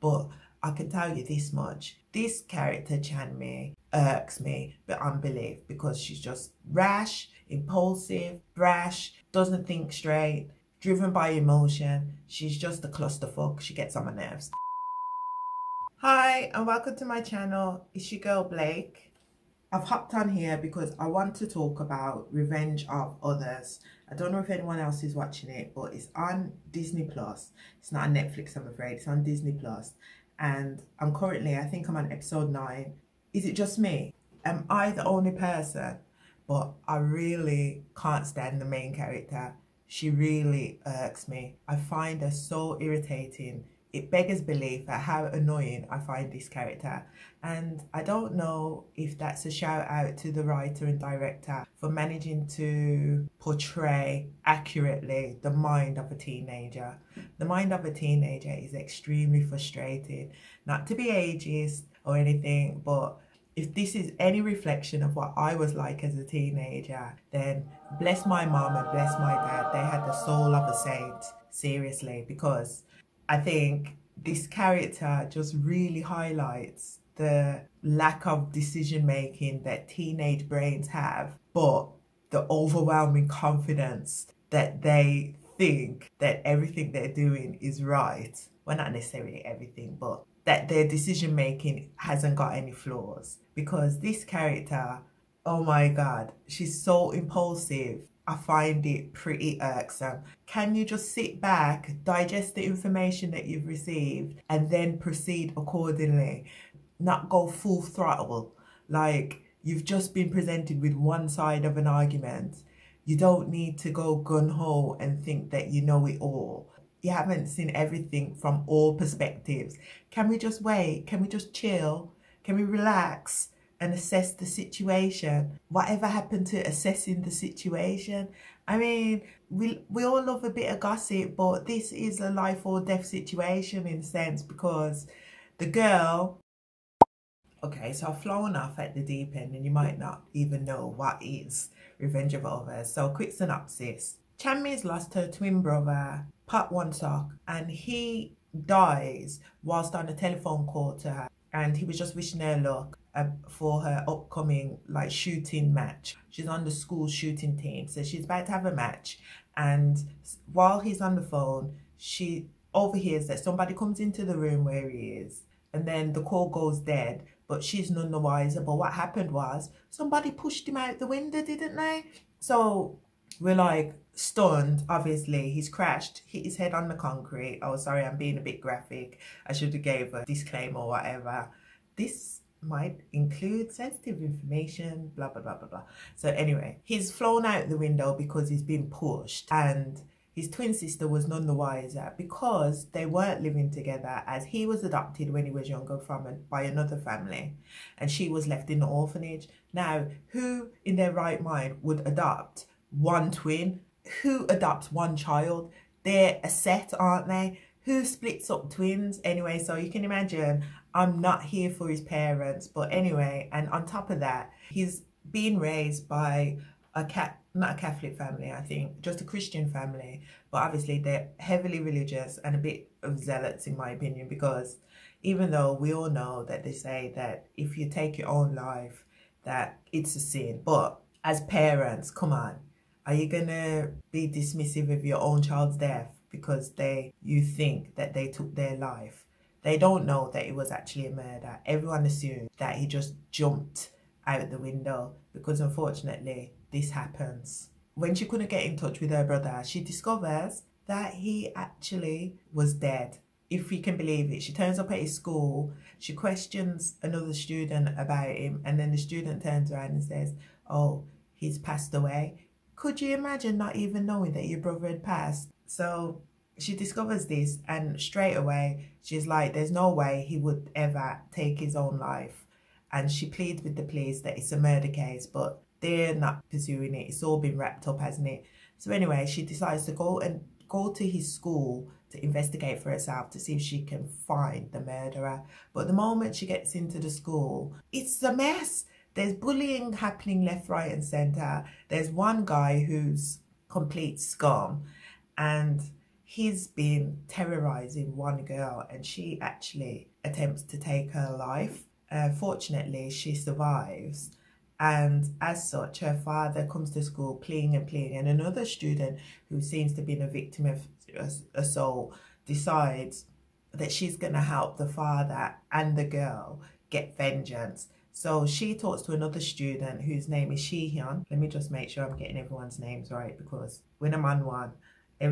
But I can tell you this much. This character, Chanmi, irks me beyond belief because she's just rash, impulsive, brash, doesn't think straight, driven by emotion. She's just a clusterfuck. She gets on my nerves. Hi and welcome to my channel. It's your girl Blake. I've hopped on here because I want to talk about Revenge of Others. I don't know if anyone else is watching it, but it's on Disney Plus. It's not on Netflix, I'm afraid. It's on Disney Plus. And I'm currently, I think I'm on episode 9. Is it just me? Am I the only person? But I really can't stand the main character. She really irks me. I find her so irritating. It beggars belief at how annoying I find this character. And I don't know if that's a shout out to the writer and director for managing to portray accurately the mind of a teenager. The mind of a teenager is extremely frustrating. Not to be ageist or anything, but if this is any reflection of what I was like as a teenager, then bless my mom and bless my dad. They had the soul of a saint, seriously, because I think this character just really highlights the lack of decision making that teenage brains have, but the overwhelming confidence that they think that everything they're doing is right. Well, not necessarily everything, but that their decision making hasn't got any flaws. Because this character, oh my God, she's so impulsive. I find it pretty irksome. Can you just sit back, digest the information that you've received, and then proceed accordingly? Not go full throttle. Like, you've just been presented with one side of an argument. You don't need to go gung-ho and think that you know it all. You haven't seen everything from all perspectives. Can we just wait? Can we just chill? Can we relax and assess the situation? Whatever happened to assessing the situation? I mean, we all love a bit of gossip, but this is a life or death situation in a sense, because the girl, okay, so I've flown off at the deep end and you might not even know what is Revenge of Others. So quick synopsis. Chanmi's lost her twin brother, Pat Wonsock, and he dies whilst on a telephone call to her, and he was just wishing her luck for her upcoming like shooting match. She's on the school shooting team, so she's about to have a match, and while he's on the phone, she overhears that somebody comes into the room where he is, and then the call goes dead, but she's none the wiser. But what happened was somebody pushed him out the window, didn't they? So we're like stunned. Obviously he's crashed, hit his head on the concrete. Oh, sorry, I'm being a bit graphic. I should have gave a disclaimer or whatever. This might include sensitive information, blah blah blah blah blah. So anyway, he's flown out the window because he's been pushed, and his twin sister was none the wiser because they weren't living together, as he was adopted when he was younger by another family, and she was left in the orphanage. Now, who in their right mind would adopt one twin? Who adopts one child? They're a set, aren't they? Who splits up twins? Anyway, so you can imagine, I'm not here for his parents. But anyway, and on top of that, he's being raised by not a Catholic family, I think, just a Christian family. But obviously they're heavily religious and a bit of zealots, in my opinion, because even though we all know that they say that if you take your own life, that it's a sin. But as parents, come on. Are you gonna be dismissive of your own child's death because you think that they took their life? They don't know that it was actually a murder. Everyone assumed that he just jumped out the window, because unfortunately this happens. When she couldn't get in touch with her brother, she discovers that he actually was dead. If you can believe it, she turns up at his school, she questions another student about him, and then the student turns around and says, oh, he's passed away. Could you imagine not even knowing that your brother had passed? So she discovers this, and straight away she's like, there's no way he would ever take his own life. And she pleads with the police that it's a murder case, but they're not pursuing it. It's all been wrapped up, hasn't it? So anyway, she decides to go to his school to investigate for herself to see if she can find the murderer. But the moment she gets into the school, it's a mess. There's bullying happening left, right and centre. There's one guy who's complete scum, and he's been terrorizing one girl and she actually attempts to take her life. Fortunately, she survives. And as such, her father comes to school pleading and pleading. And another student who seems to be a victim of assault decides that she's going to help the father and the girl get vengeance. So she talks to another student whose name is Shihyun. Let me just make sure I'm getting everyone's names right, because when I'm on one,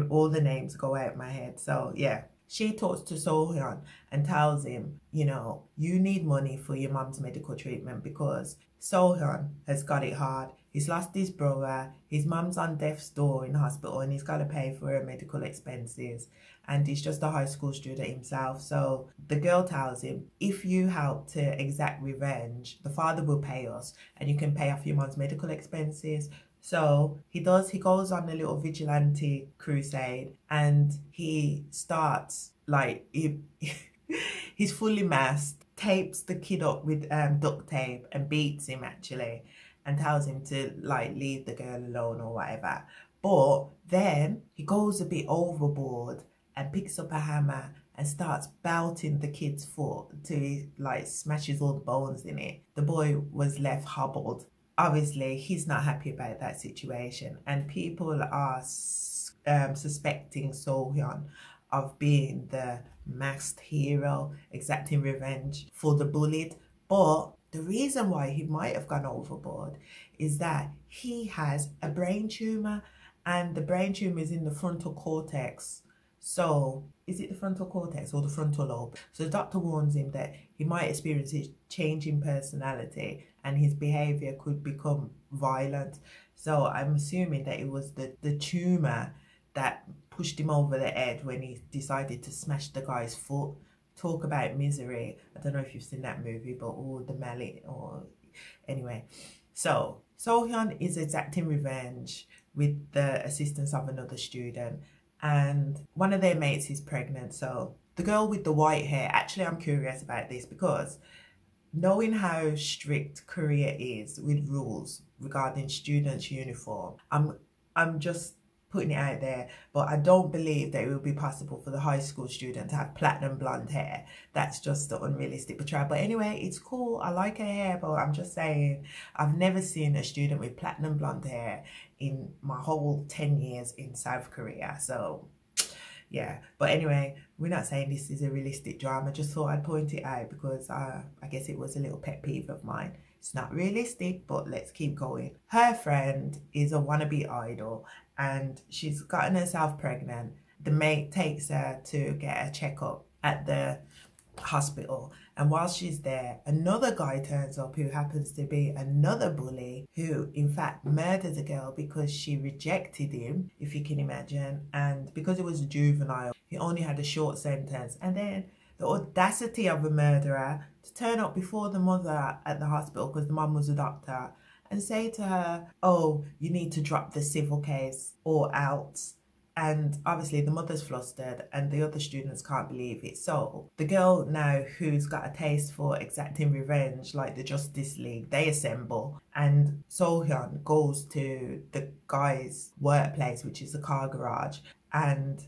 all the names go out my head. So yeah, she talks to Sohyun and tells him, you know, you need money for your mom's medical treatment because Sohyun has got it hard. He's lost his brother, his mum's on death's door in hospital, and he's got to pay for her medical expenses. And he's just a high school student himself. So the girl tells him, if you help to exact revenge, the father will pay us and you can pay off your mom's medical expenses. So he goes on a little vigilante crusade, and he starts like, he's fully masked, tapes the kid up with duct tape and beats him actually, and tells him to like leave the girl alone or whatever. But then he goes a bit overboard and picks up a hammer and starts belting the kid's foot till he like smashes all the bones in it. The boy was left hobbled. Obviously, he's not happy about that situation, and people are suspecting Sohyun of being the masked hero exacting revenge for the bullied. But the reason why he might have gone overboard is that he has a brain tumor, and the brain tumor is in the frontal cortex. So is it the frontal cortex or the frontal lobe? So the doctor warns him that he might experience a change in personality and his behavior could become violent. So I'm assuming that it was the tumor that pushed him over the edge when he decided to smash the guy's foot. Talk about misery. I don't know if you've seen that movie, but the mallet, or anyway. So Sohyun is exacting revenge with the assistance of another student, and one of their mates is pregnant. So the girl with the white hair, actually I'm curious about this because knowing how strict Korea is with rules regarding students' uniform, I'm just putting it out there, but I don't believe that it will be possible for the high school student to have platinum blonde hair. That's just the unrealistic portrayal. But anyway, it's cool. I like her hair, but I'm just saying, I've never seen a student with platinum blonde hair in my whole 10 years in South Korea. So yeah, but anyway, we're not saying this is a realistic drama. Just thought I'd point it out because I guess it was a little pet peeve of mine. It's not realistic, but let's keep going. Her friend is a wannabe idol and she's gotten herself pregnant. The mate takes her to get a checkup at the hospital, and while she's there, another guy turns up who happens to be another bully who in fact murdered the girl because she rejected him, if you can imagine, and because it was a juvenile he only had a short sentence. And then the audacity of a murderer to turn up before the mother at the hospital, because the mum was a doctor, and say to her, oh, you need to drop the civil case or else. And obviously the mother's flustered and the other students can't believe it. So the girl now who's got a taste for exacting revenge, like the Justice League, they assemble, and Sohyun goes to the guy's workplace, which is a car garage, and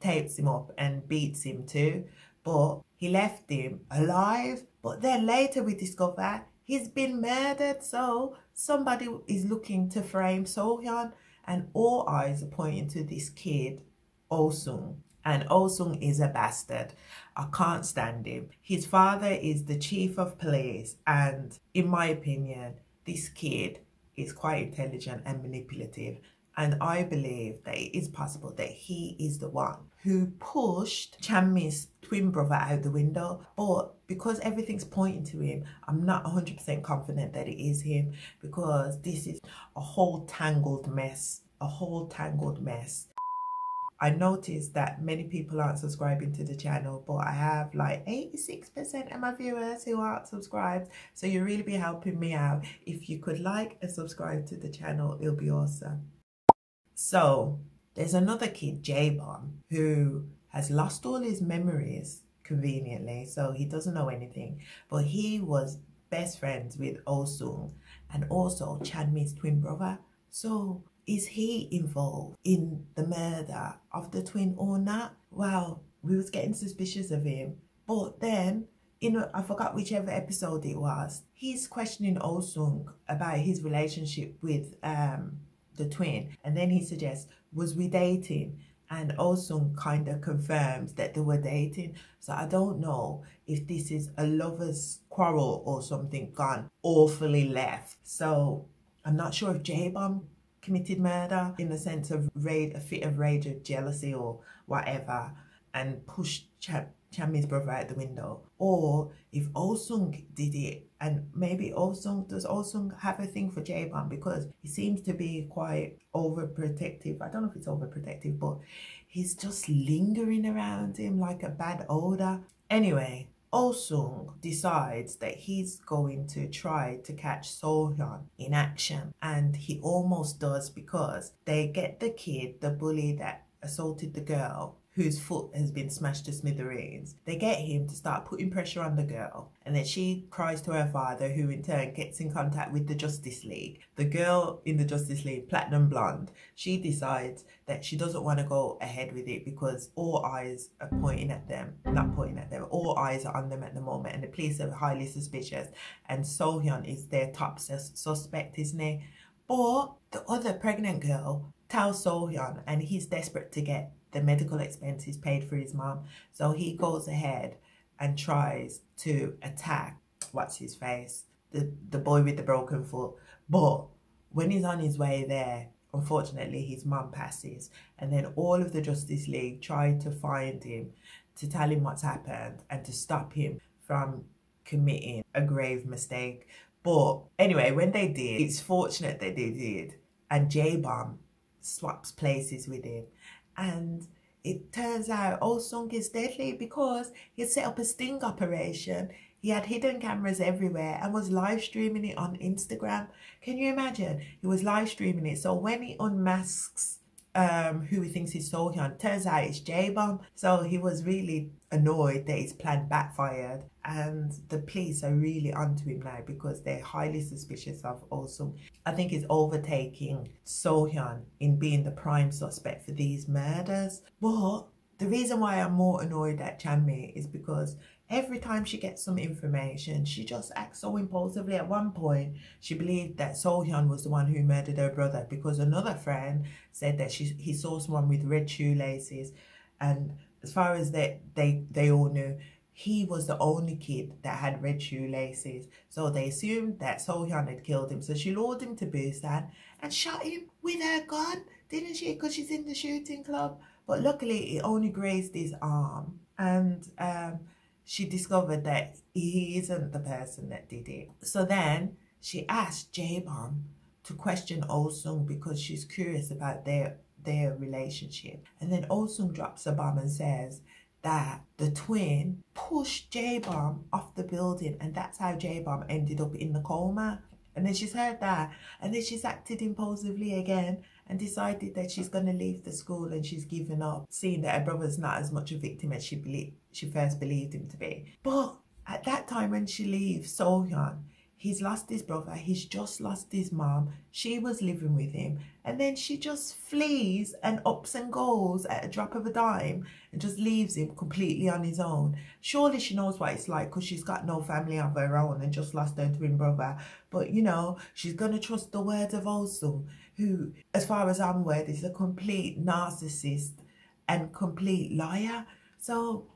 tapes him up and beats him too. But he left him alive. But then later we discover he's been murdered. So somebody is looking to frame Sohyun. And all eyes are pointing to this kid, Oh-sung. And Oh-sung is a bastard. I can't stand him. His father is the chief of police. And in my opinion, this kid is quite intelligent and manipulative. And I believe that it is possible that he is the one who pushed Chanmi's twin brother out the window. But because everything's pointing to him, I'm not 100% confident that it is him, because this is a whole tangled mess. A whole tangled mess. I noticed that many people aren't subscribing to the channel, but I have like 86% of my viewers who aren't subscribed. So you'll really be helping me out. If you could like and subscribe to the channel, it'll be awesome. So there's another kid, J-Bomb, who has lost all his memories conveniently, so he doesn't know anything. But he was best friends with Oh-sung and also Chanmi's twin brother. So is he involved in the murder of the twin or not? Well, we was getting suspicious of him. But then, I forgot whichever episode it was, he's questioning Oh Sung about his relationship with the twin. And then he suggests, was we dating? And Oh Sung kind of confirms that they were dating. So I don't know if this is a lover's quarrel or something gone awfully left. So I'm not sure if J-Bomb committed murder in the sense of a fit of rage or jealousy or whatever and pushed Chanmi's brother out the window, or if Oh Sung did it. And maybe does Oh Sung have a thing for J-Bomb, because he seems to be quite overprotective. I don't know if it's overprotective, but he's just lingering around him like a bad odor. Anyway, Oh Sung decides that he's going to try to catch So-hyun in action, and he almost does, because they get the kid, the bully that assaulted the girl, whose foot has been smashed to smithereens. They get him to start putting pressure on the girl, and then she cries to her father, who in turn gets in contact with the Justice League. The girl in the Justice League, Platinum Blonde, she decides that she doesn't want to go ahead with it because all eyes are pointing at them. Not pointing at them, all eyes are on them at the moment, and the police are highly suspicious, and So-hyun is their top suspect, isn't he? But the other pregnant girl tells So-hyun, and he's desperate to get the medical expenses paid for his mom. So he goes ahead and tries to attack, what's his face, the boy with the broken foot. But when he's on his way there, unfortunately, his mom passes. And then all of the Justice League try to find him, to tell him what's happened and to stop him from committing a grave mistake. But anyway, when they did, it's fortunate that they did. And J-Bomb swaps places with him. And it turns out Oh Sung is deadly, because he had set up a sting operation. He had hidden cameras everywhere and was live streaming it on Instagram. Can you imagine? He was live streaming it. So when he unmasks who he thinks is So-hyun, turns out it's J-Bomb. So he was really annoyed that his plan backfired, and the police are really onto him now because they're highly suspicious of Oh Sung. I think he's overtaking So-hyun in being the prime suspect for these murders. But the reason why I'm more annoyed at Chanmi is because every time she gets some information, she just acts so impulsively. At one point, she believed that So-hyun was the one who murdered her brother, because another friend said that he saw someone with red shoelaces, and as far as they all knew, he was the only kid that had red shoelaces. So they assumed that So-hyun had killed him. So she lured him to Busan and shot him with her gun, didn't she? Because she's in the shooting club. But luckily, it only grazed his arm. And she discovered that he isn't the person that did it. So then she asked J-Bomb to question Oh Sung because she's curious about their relationship. And then Oh Sung drops a bomb and says that the twin pushed J-Bomb off the building, and that's how J-Bomb ended up in the coma. And then she's heard that, and then she's acted impulsively again and decided that she's going to leave the school, and she's given up, seeing that her brother's not as much a victim as she first believed him to be. But at that time when she leaves So-hyun, he's lost his brother, he's just lost his mom, she was living with him, and then she just flees and ups and goes at a drop of a dime and just leaves him completely on his own. Surely she knows what it's like, because she's got no family of her own and just lost her twin brother. But you know, she's going to trust the words of Oh Sung, who, as far as I'm aware, is a complete narcissist and complete liar. So,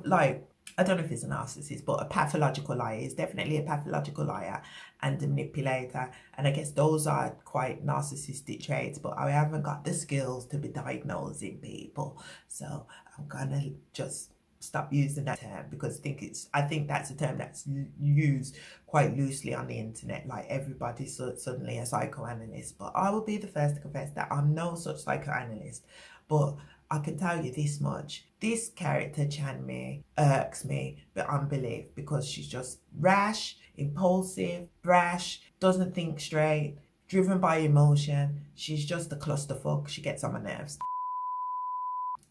like, I don't know if he's a narcissist, but a pathological liar. He's definitely a pathological liar and a manipulator. And I guess those are quite narcissistic traits, but I haven't got the skills to be diagnosing people. So I'm gonna just stop using that term, because I think that's a term that's used quite loosely on the internet. Like, everybody's suddenly a psychoanalyst. But I will be the first to confess that I'm no such psychoanalyst. But I can tell you this much. This character, Chanmi, irks me beyond belief, because she's just rash, impulsive, brash, doesn't think straight, driven by emotion. She's just a clusterfuck. She gets on my nerves.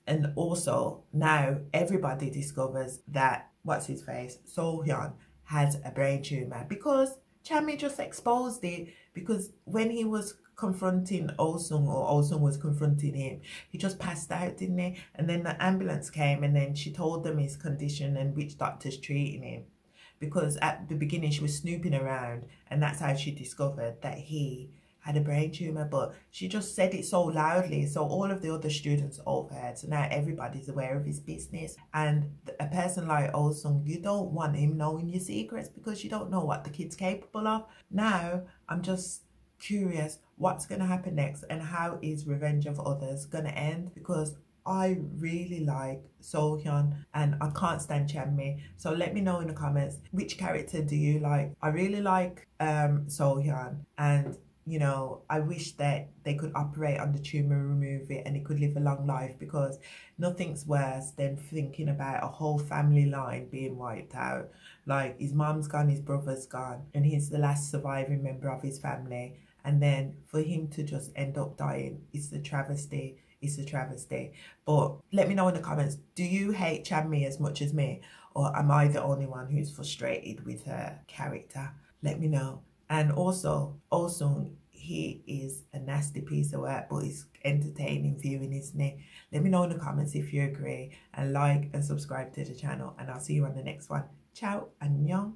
And also, now everybody discovers that, what's his face, So-hyun, has a brain tumor, because Chanmi just exposed it. Because when he was confronting Osung, or Osung was confronting him, he just passed out, didn't he? And then the ambulance came, and then she told them his condition and which doctor's treating him. Because at the beginning she was snooping around, and that's how she discovered that he had a brain tumor. But she just said it so loudly, so all of the other students overheard, so now everybody's aware of his business. And a person like Osung, you don't want him knowing your secrets, because you don't know what the kid's capable of. Now I'm just curious what's going to happen next, and how is Revenge of Others going to end, because I really like Sohyun and I can't stand Chanmi. So let me know in the comments, which character do you like? I really like Sohyun, and you know, I wish that they could operate on the tumor, remove it, and he could live a long life, because nothing's worse than thinking about a whole family line being wiped out. Like, his mom's gone, his brother's gone, and he's the last surviving member of his family. And then for him to just end up dying, it's a travesty. It's a travesty. But let me know in the comments, do you hate Chanmi as much as me? Or am I the only one who's frustrated with her character? Let me know. And also, he is a nasty piece of work, but it's entertaining viewing, isn't it? Let me know in the comments if you agree, and like and subscribe to the channel, and I'll see you on the next one. Ciao, annyeong.